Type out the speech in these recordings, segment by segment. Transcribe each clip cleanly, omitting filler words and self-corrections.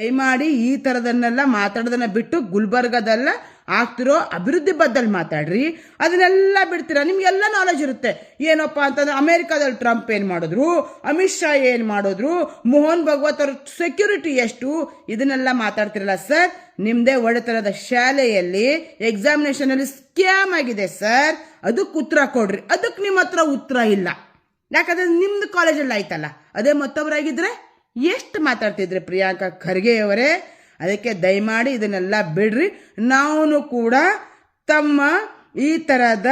ದಯಮಾಡಿ ಈ ಥರದನ್ನೆಲ್ಲ ಮಾತಾಡೋದನ್ನ ಬಿಟ್ಟು ಗುಲ್ಬರ್ಗದಲ್ಲ ಆಗ್ತಿರೋ ಅಭಿವೃದ್ಧಿ ಬದ್ದಲ್ಲಿ ಮಾತಾಡ್ರಿ. ಅದನ್ನೆಲ್ಲ ಬಿಡ್ತೀರಾ. ನಿಮ್ಗೆಲ್ಲ ನಾಲೆಜ್ ಇರುತ್ತೆ. ಏನಪ್ಪ ಅಂತಂದ್ರೆ ಅಮೆರಿಕಾದಲ್ಲಿ ಟ್ರಂಪ್ ಏನು ಮಾಡಿದ್ರು, ಅಮಿತ್ ಶಾ ಏನು ಮಾಡಿದ್ರು, ಮೋಹನ್ ಭಗವತ್ ಅವ್ರ ಸೆಕ್ಯೂರಿಟಿ ಎಷ್ಟು, ಇದನ್ನೆಲ್ಲ ಮಾತಾಡ್ತಿರಲ್ಲ ಸರ್. ನಿಮ್ಮದೇ ಒಡೆತನದ ಶಾಲೆಯಲ್ಲಿ ಎಕ್ಸಾಮಿನೇಷನಲ್ಲಿ ಸ್ಕ್ಯಾಮ್ ಆಗಿದೆ ಸರ್. ಅದಕ್ಕೆ ಉತ್ತರ ಕೊಡ್ರಿ. ಅದಕ್ಕೆ ನಿಮ್ಮ ಹತ್ರ ಉತ್ತರ ಇಲ್ಲ. ಯಾಕಂದ್ರೆ ನಿಮ್ದು ಕಾಲೇಜಲ್ಲಿ ಆಯ್ತಲ್ಲ. ಅದೇ ಮತ್ತೊಬ್ಬರಾಗಿದ್ರೆ ಎಷ್ಟು ಮಾತಾಡ್ತಿದ್ರಿ ಪ್ರಿಯಾಂಕಾ ಖರ್ಗೆ ಅವರೇ. ಅದಕ್ಕೆ ದಯಮಾಡಿ ಇದನ್ನೆಲ್ಲ ಬಿಡ್ರಿ. ನಾವು ಕೂಡ ತಮ್ಮ ಈ ಥರದ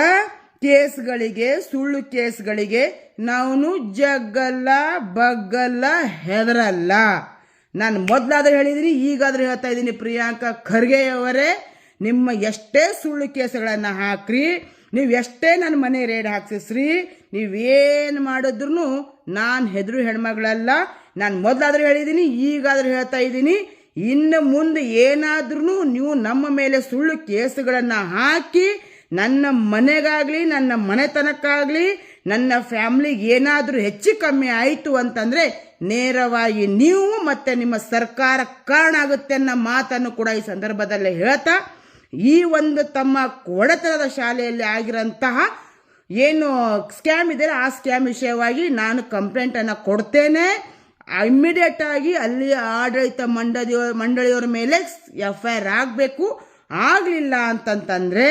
ಕೇಸ್ಗಳಿಗೆ, ಸುಳ್ಳು ಕೇಸ್ಗಳಿಗೆ ನಾವು ಜಗ್ಗಲ್ಲ, ಬಗ್ಗಲ್ಲ, ಹೆದರಲ್ಲ. ನಾನು ಮೊದಲಾದರೂ ಹೇಳಿದ್ದೀನಿ, ಈಗಾದರೂ ಹೇಳ್ತಾ ಇದ್ದೀನಿ. ಪ್ರಿಯಾಂಕಾ ಖರ್ಗೆ ಅವರೇ, ನಿಮ್ಮ ಎಷ್ಟೇ ಸುಳ್ಳು ಕೇಸುಗಳನ್ನು ಹಾಕ್ರಿ, ನೀವು ಎಷ್ಟೇ ನನ್ನ ಮನೆ ರೇಡ್ ಹಾಕ್ಸಿಸ್ರಿ, ನೀವೇನು ಮಾಡಿದ್ರು ನಾನು ಹೆದರು ಹೆಣ್ಮಗಳಲ್ಲ. ನಾನು ಮೊದಲಾದರೂ ಹೇಳಿದ್ದೀನಿ, ಈಗಾದರೂ ಹೇಳ್ತಾ ಇದ್ದೀನಿ. ಇನ್ನು ಮುಂದೆ ಏನಾದ್ರೂ ನೀವು ನಮ್ಮ ಮೇಲೆ ಸುಳ್ಳು ಕೇಸುಗಳನ್ನು ಹಾಕಿ ನನ್ನ ಮನೆಗಾಗಲಿ, ನನ್ನ ಮನೆತನಕ್ಕಾಗಲಿ, ನನ್ನ ಫ್ಯಾಮ್ಲಿಗೆ ಏನಾದರೂ ಹೆಚ್ಚು ಕಮ್ಮಿ ಆಯಿತು ಅಂತಂದರೆ ನೇರವಾಗಿ ನೀವು ಮತ್ತು ನಿಮ್ಮ ಸರ್ಕಾರ ಕಾರಣ ಆಗುತ್ತೆ ಅನ್ನೋ ಮಾತನ್ನು ಕೂಡ ಈ ಸಂದರ್ಭದಲ್ಲಿ ಹೇಳ್ತಾ, ಈ ಒಂದು ತಮ್ಮ ಒಡೆತನದ ಶಾಲೆಯಲ್ಲಿ ಆಗಿರೋಂತಹ ಏನು ಸ್ಕ್ಯಾಮ್ ಇದೆ ಆ ಸ್ಕ್ಯಾಮ್ ವಿಷಯವಾಗಿ ನಾನು ಕಂಪ್ಲೇಂಟನ್ನು ಕೊಡ್ತೇನೆ. ಇಮ್ಮಿಡಿಯೇಟ್ ಆಗಿ ಅಲ್ಲಿ ಆಡಳಿತ ಮಂಡಳಿಯವರ ಮೇಲೆ FIR ಆಗಬೇಕು. ಆಗಲಿಲ್ಲ ಅಂತಂತಂದರೆ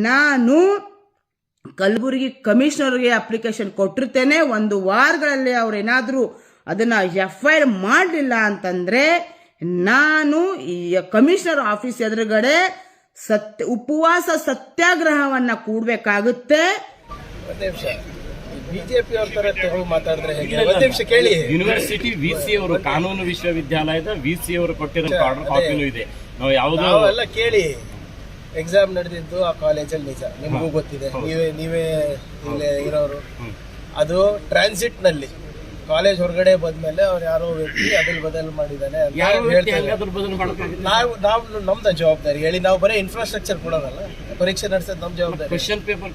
ನಾನು ಕಲಬುರಗಿ ಕಮಿಷನರ್ಗೆ ಅಪ್ಲಿಕೇಶನ್ ಕೊಟ್ಟಿರ್ತೇನೆ. 1 ವಾರಗಳಲ್ಲಿ ಅವ್ರೇನಾದರೂ ಅದನ್ನು FIR ಮಾಡಲಿಲ್ಲ ಅಂತಂದರೆ ನಾನು ಈ ಕಮಿಷನರ್ ಆಫೀಸ್ ಎದುರುಗಡೆ ಉಪವಾಸ ಸತ್ಯಾಗ್ರಹವನ್ನು ಕೂಡಬೇಕಾಗುತ್ತೆ. ಬಿಜೆಪಿ ಅವ್ರ ತರ ತಗೊಂಡು ಮಾತಾಡಿದ್ರೆ ಹೇಗೆ? ಕೇಳಿ. ಯೂನಿವರ್ಸಿಟಿ VC ಅವರು, ಕಾನೂನು ವಿಶ್ವವಿದ್ಯಾಲಯದ VC ಅವರು ಕೊಟ್ಟಿರೋ ಆರ್ಡರ್ ಕಾಪಿನೂ ಇದೆ. ನಾವು ಎಲ್ಲ ಕೇಳಿ. ಎಕ್ಸಾಮ್ ನಡೆದಿದ್ದು ಆ ಕಾಲೇಜಲ್ಲಿ ನಿಜ, ನಿಮಗೂ ಗೊತ್ತಿದೆ. ನೀವೇ ಇಲ್ಲೇ ಇರೋರು. ಅದು ಟ್ರಾನ್ಸಿಟ್ ನಲ್ಲಿ ಕಾಲೇಜ್ ಹೊರಗಡೆ ಬಂದ್ಮೇಲೆ ಅವ್ರು ಯಾರೋ ವ್ಯಕ್ತಿ ಅದಲ್ ಬದಲ್ ಮಾಡಿದಾನೆ ನಾವು ನಮ್ದ ಜವಾಬ್ದಾರಿ ಹೇಳಿ. ನಾವು ಬರೀ ಇನ್ಫ್ರಾಸ್ಟ್ರಕ್ಚರ್ ಕೊಡೋದಲ್ಲ, ಪರೀಕ್ಷೆ ನಡೆಸೋದು ನಮ್ ಜವಾಬ್ದಾರಿ. ಕ್ವೆಶ್ಚನ್ ಪೇಪರ್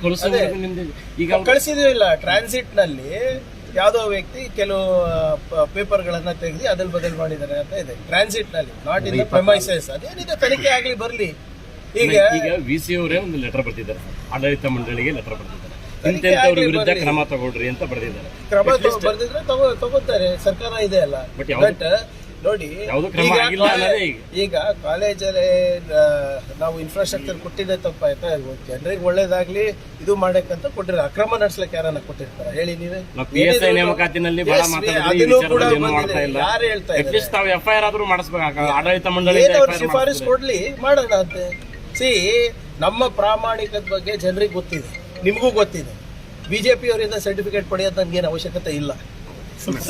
ಕಳಿಸಿದೀವಿ ಇಲ್ಲ. ಟ್ರಾನ್ಸಿಟ್ ನಲ್ಲಿ ಯಾವ್ದೋ ವ್ಯಕ್ತಿ ಕೆಲವು ಪೇಪರ್ ಗಳನ್ನ ತೆಗೆದು ಅದಲ್ ಬದಲ್ ಮಾಡಿದಾರೆ ಅಂತ ಇದೆ ಟ್ರಾನ್ಸಿಟ್ ನಲ್ಲಿ, ನಾಟ್ ಇನ್ ದ ಪ್ರೆಮೈಸಸ್. ಅದೇನಿದೆ, ತನಿಖೆ ಆಗ್ಲಿ ಬರ್ಲಿ. ಈಗ VC ಅವರೇ ಒಂದು ಲೆಟರ್ ಬರ್ತಿದ್ದಾರೆ, ಆಡಳಿತ ಮಂಡಳಿಗೆ ಲೆಟರ್ ಬರ್ತಿದ್ದಾರೆ, ಇಂಥವ್ರ ವಿರುದ್ಧ ಕ್ರಮ ತಗೊಳ್ರಿ ಅಂತ ಬರೆದಿದ್ದಾರೆ. ಕ್ರಮ ಬರ್ದಿದ್ರೆ ತಗೋತಾರೆ, ಸರ್ಕಾರ ಇದೆ ಅಲ್ಲ. ಬಟ್ ನೋಡಿ, ಈಗ ಕಾಲೇಜಲ್ಲಿ ನಾವು ಇನ್ಫ್ರಾಸ್ಟ್ರಕ್ಚರ್ ಕೊಟ್ಟಿದ್ದೆ ತಪ್ಪಾಯ್ತಾ? ಜನರಿಗೆ ಒಳ್ಳೇದಾಗ್ಲಿ ಇದು ಮಾಡಕ್ಕಂತ ಕೊಟ್ಟಿರ, ಅಕ್ರಮ ನಡೆಸ್ಲಿಕ್ಕೆ ಯಾರನ್ನ ಕೊಟ್ಟಿರ್ತಾರ ಹೇಳಿ ನೀವೇ? ನೇಮಕಾತಿನಲ್ಲಿ ಯಾರು ಹೇಳ್ತಾ ಇದ್ದಾರೆ? FIR ಆದ್ರೂ ಮಾಡಿಸ್ಬೇಕು, ಆಡಳಿತ ಮಂಡಳಿ ಶಿಫಾರಸ್ ಕೊಡ್ಲಿ, ಮಾಡೋಣ ಅಂತೆ. ನಮ್ಮ ಪ್ರಾಮಾಣಿಕದ ಬಗ್ಗೆ ಜನರಿಗೆ ಗೊತ್ತಿದೆ, ನಿಮಗೂ ಗೊತ್ತಿದೆ. ಬಿಜೆಪಿ ಅವರಿಂದ ಸರ್ಟಿಫಿಕೇಟ್ ಪಡೆಯೋದು ನನ್ಗೇನು ಅವಶ್ಯಕತೆ ಇಲ್ಲ.